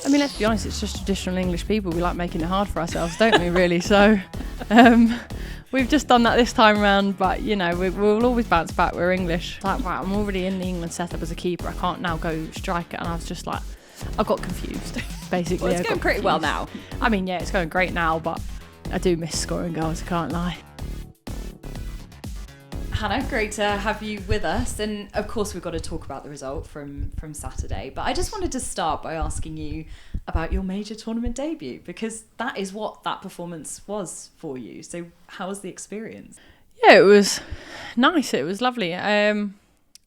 I mean, let's be honest, it's just traditional English people. We like making it hard for ourselves, don't we, really? So we've just done that this time around, but, you know, we'll always bounce back. We're English. Like, right, I'm already in the England setup as a keeper. I can't now go striker. And I was just like, I got confused, basically. Well, it's going pretty well now. I mean, yeah, it's going great now, but I do miss scoring goals, I can't lie. Hannah, great to have you with us. And of course, we've got to talk about the result from Saturday. But I just wanted to start by asking you about your major tournament debut, because that is what that performance was for you. So how was the experience? Yeah, it was nice. It was lovely. I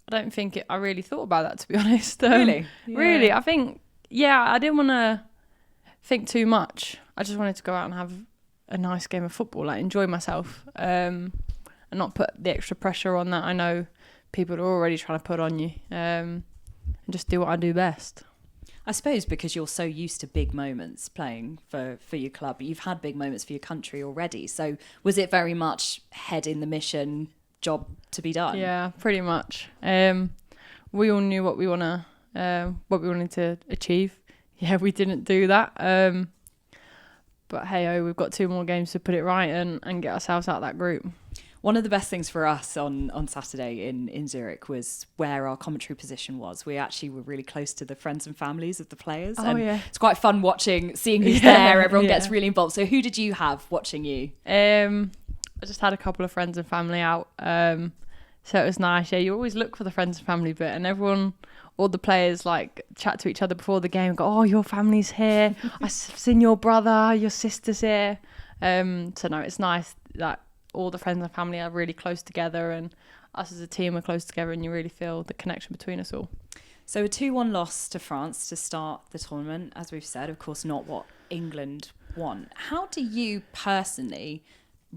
don't think I really thought about that, to be honest. Really? Yeah. Really, I think, I didn't want to think too much. I just wanted to go out and have a nice game of football, like enjoy myself. And not put the extra pressure on that I know people are already trying to put on you, and just do what I do best. I suppose because you're so used to big moments playing for your club, but you've had big moments for your country already. So was it very much head in the mission, job to be done? Yeah, pretty much. We all knew what we wanted to achieve. Yeah, we didn't do that. But hey, we've got 2 more games to put it right and get ourselves out of that group. One of the best things for us on Saturday in Zurich was where our commentary position was. We actually were really close to the friends and families of the players. Oh, and yeah. It's quite fun seeing who's there. Everyone gets really involved. So who did you have watching you? I just had a couple of friends and family out. So it was nice. Yeah, you always look for the friends and family bit, and all the players like chat to each other before the game and go, oh, your family's here. I've seen your brother, your sister's here. So no, it's nice that all the friends and family are really close together, and us as a team are close together, and you really feel the connection between us all. So a 2-1 loss to France to start the tournament, as we've said, of course not what England want. How do you personally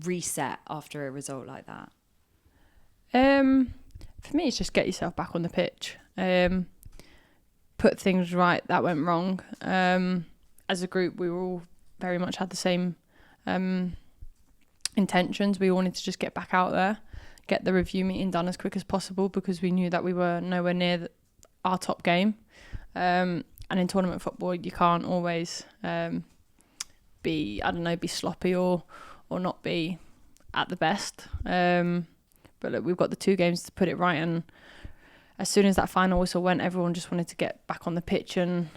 reset after a result like that? For me, it's just get yourself back on the pitch. Put things right that went wrong. As a group, we all very much had the same intentions. We wanted to just get back out there, get the review meeting done as quick as possible, because we knew that we were nowhere near our top game. And in tournament football, you can't always be sloppy or not be at the best. But look, we've got the 2 games to put it right, and as soon as that final whistle went, everyone just wanted to get back on the pitch and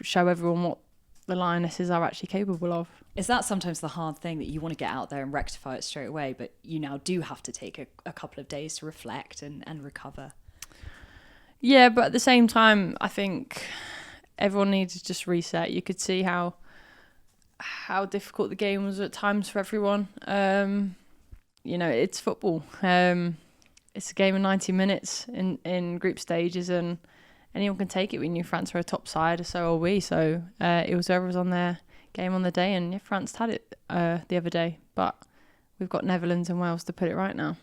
show everyone what the Lionesses are actually capable of. Is that sometimes the hard thing, that you want to get out there and rectify it straight away, but you now do have to take a couple of days to reflect and recover? Yeah, but at the same time, I think everyone needs to just reset. You could see how difficult the game was at times for everyone. It's football. It's a game of 90 minutes in group stages, and anyone can take it. We knew France were a top side, so are we. So it was whoever was on their game on the day, and yeah, France had it the other day. But we've got Netherlands and Wales to put it right now.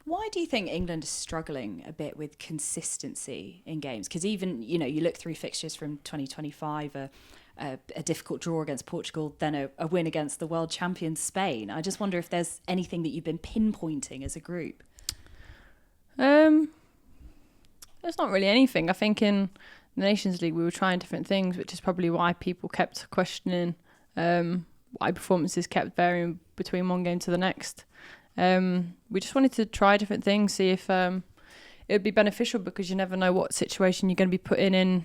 Why do you think England is struggling a bit with consistency in games? Because even, you look through fixtures from 2025, a difficult draw against Portugal, then a win against the world champion Spain. I just wonder if there's anything that you've been pinpointing as a group. There's not really anything. I think in the Nations League we were trying different things, which is probably why people kept questioning why performances kept varying between one game to the next. We just wanted to try different things, see if it would be beneficial, because you never know what situation you're going to be put in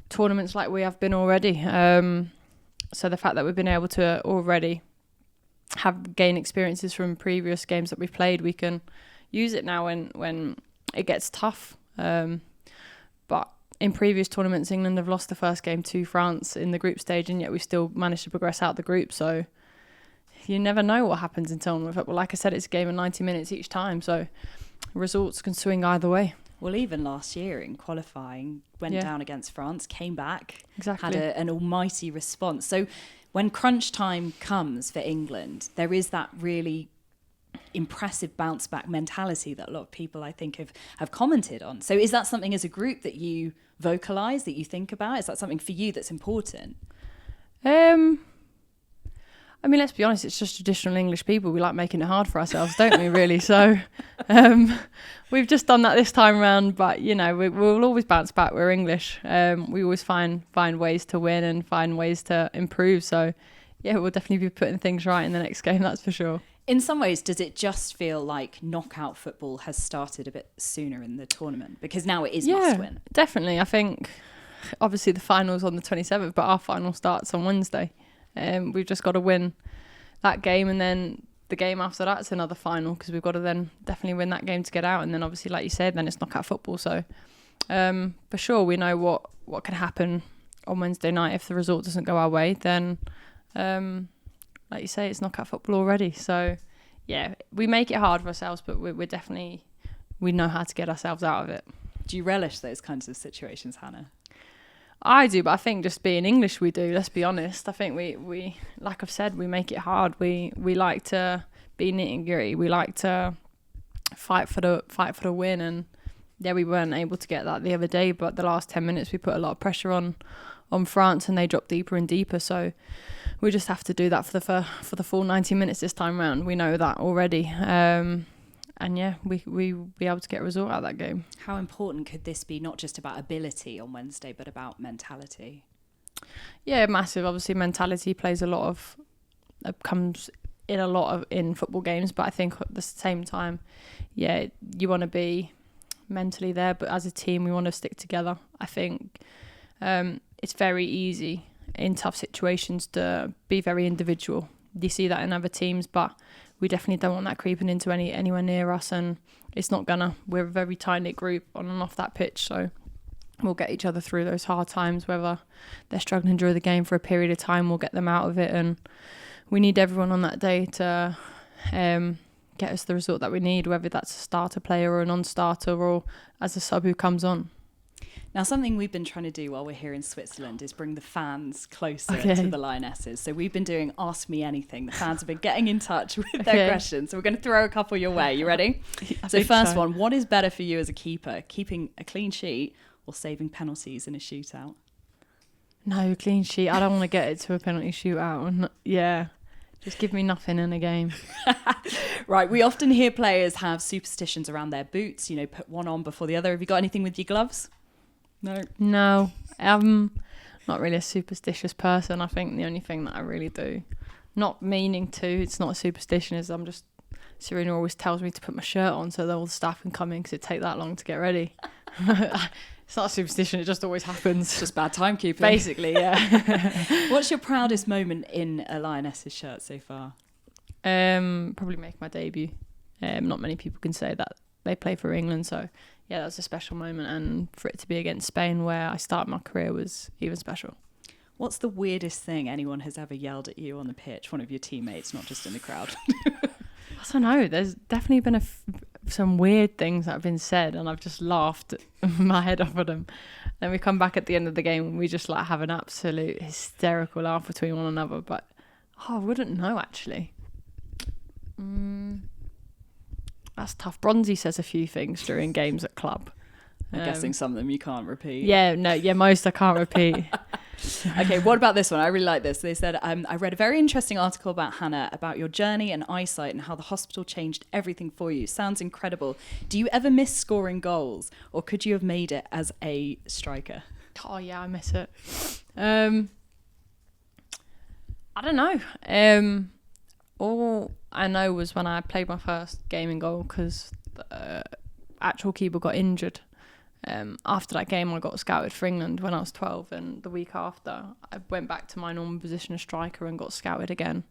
tournaments like we have been already. So the fact that we've been able to already gain experiences from previous games that we've played, we can use it now when it gets tough. But in previous tournaments, England have lost the first game to France in the group stage, and yet we still managed to progress out the group. So you never know what happens in tournament football. Like I said, it's a game of 90 minutes each time, so results can swing either way. Well, even last year in qualifying, went down against France, came back, exactly, had an almighty response. So when crunch time comes for England, there is that really impressive bounce back mentality that a lot of people, I think, have commented on. So is that something as a group that you vocalise, that you think about? Is that something for you that's important? I I mean, let's be honest, it's just traditional English people. We like making it hard for ourselves, don't we, really? So we've just done that this time around, but, we'll always bounce back. We're English. We always find ways to win and find ways to improve. So, yeah, we'll definitely be putting things right in the next game, that's for sure. In some ways, does it just feel like knockout football has started a bit sooner in the tournament? Because now it is must win. Definitely. I think, obviously, the final's on the 27th, but our final starts on Wednesday. We've just got to win that game, and then the game after that's another final, because we've got to then definitely win that game to get out. And then, obviously, like you said, then it's knockout football. So, for sure, we know what can happen on Wednesday night if the result doesn't go our way. Then, like you say, it's knockout football already. So, yeah, we make it hard for ourselves, but we're definitely, we know how to get ourselves out of it. Do you relish those kinds of situations, Hannah? I do, but I think just being English, we do. Let's be honest. I think we like I've said, we make it hard. We like to be nitty gritty. We like to fight for the win. And yeah, we weren't able to get that the other day. But the last 10 minutes, we put a lot of pressure on France, and they dropped deeper and deeper. So we just have to do that for the full 90 minutes this time round. We know that already. And yeah, we be able to get a result out of that game. How important could this be, not just about ability on Wednesday, but about mentality? Yeah, massive. Obviously, mentality plays comes in a lot in football games. But I think at the same time, yeah, you want to be mentally there. But as a team, we want to stick together. I think it's very easy in tough situations to be very individual. You see that in other teams, but we definitely don't want that creeping into anywhere near us, and it's not gonna. We're a very tight-knit group on and off that pitch, so we'll get each other through those hard times. Whether they're struggling during the game for a period of time, we'll get them out of it, and we need everyone on that day to get us the result that we need, whether that's a starter player or a non-starter or as a sub who comes on. Now, something we've been trying to do while we're here in Switzerland is bring the fans closer to the Lionesses. So we've been doing Ask Me Anything. The fans have been getting in touch with their questions. So we're going to throw a couple your way. You ready? So first one, what is better for you as a keeper, keeping a clean sheet or saving penalties in a shootout? No, clean sheet. I don't want to get it to a penalty shootout. Yeah, just give me nothing in a game. Right, we often hear players have superstitions around their boots, put one on before the other. Have you got anything with your gloves? No, I'm not really a superstitious person. I think the only thing that I really do, not meaning to, it's not a superstition, is Serena always tells me to put my shirt on so that all the staff can come in because it take that long to get ready. It's not a superstition, it just always happens. It's just bad timekeeping. Basically, yeah. What's your proudest moment in a Lionesses shirt so far? Probably make my debut. Not many people can say that they play for England, so yeah, that was a special moment, and for it to be against Spain where I started my career was even special. What's the weirdest thing anyone has ever yelled at you on the pitch, one of your teammates, not just in the crowd? I don't know, there's definitely been some weird things that have been said, and I've just laughed my head off at them. Then we come back at the end of the game and we just have an absolute hysterical laugh between one another, but I wouldn't know actually. That's tough. Bronzy says a few things during games at club. I'm guessing some of them you can't repeat. Most I can't repeat. Okay, what about this one? I really like this. They said, I read a very interesting article about Hannah, about your journey and eyesight and how the hospital changed everything for you. Sounds incredible. Do you ever miss scoring goals, or could you have made it as a striker? Oh, yeah, I miss it. I don't know. All I know was when I played my first game in goal, because the actual keeper got injured. After that game, I got scouted for England when I was 12, and the week after, I went back to my normal position as striker and got scouted again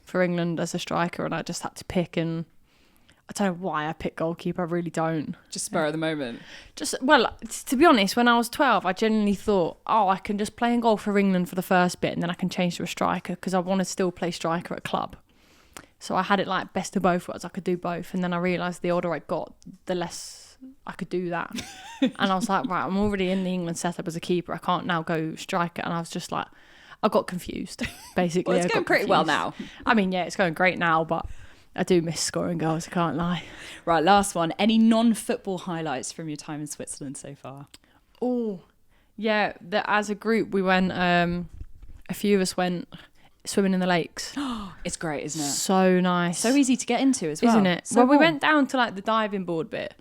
for England as a striker, and I just had to pick, and I don't know why I picked goalkeeper, I really don't. Just spur of the moment? To be honest, when I was 12, I genuinely thought, I can just play in goal for England for the first bit, and then I can change to a striker, because I want to still play striker at club. So I had it like best of both worlds. I could do both. And then I realised the older I got, the less I could do that. And I was like, right, I'm already in the England setup as a keeper. I can't now go striker. And I was just like, I got confused, basically. Well, it's going pretty well now. I mean, yeah, it's going great now, but I do miss scoring goals. I can't lie. Right, last one. Any non-football highlights from your time in Switzerland so far? Oh, yeah. As a group, we went, a few of us went swimming in the lakes. It's great, isn't it? So nice. So easy to get into as well. Isn't it? So well, we warm. went down to like the diving board bit.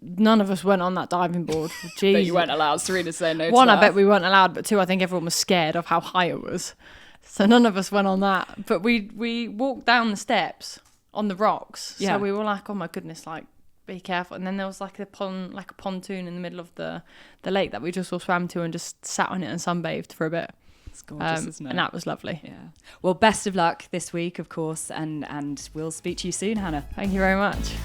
None of us went on that diving board. Jeez. But you weren't allowed. Serena saying no to One, that. I bet we weren't allowed, but two, I think everyone was scared of how high it was. So none of us went on that. But we walked down the steps on the rocks. Yeah. So we were like, oh my goodness, like, be careful. And then there was like a pontoon in the middle of the lake that we just all swam to and just sat on it and sunbathed for a bit. It's gorgeous, isn't it? And that was lovely. Yeah. Well, best of luck this week, of course, and we'll speak to you soon, Hannah. Thank you very much.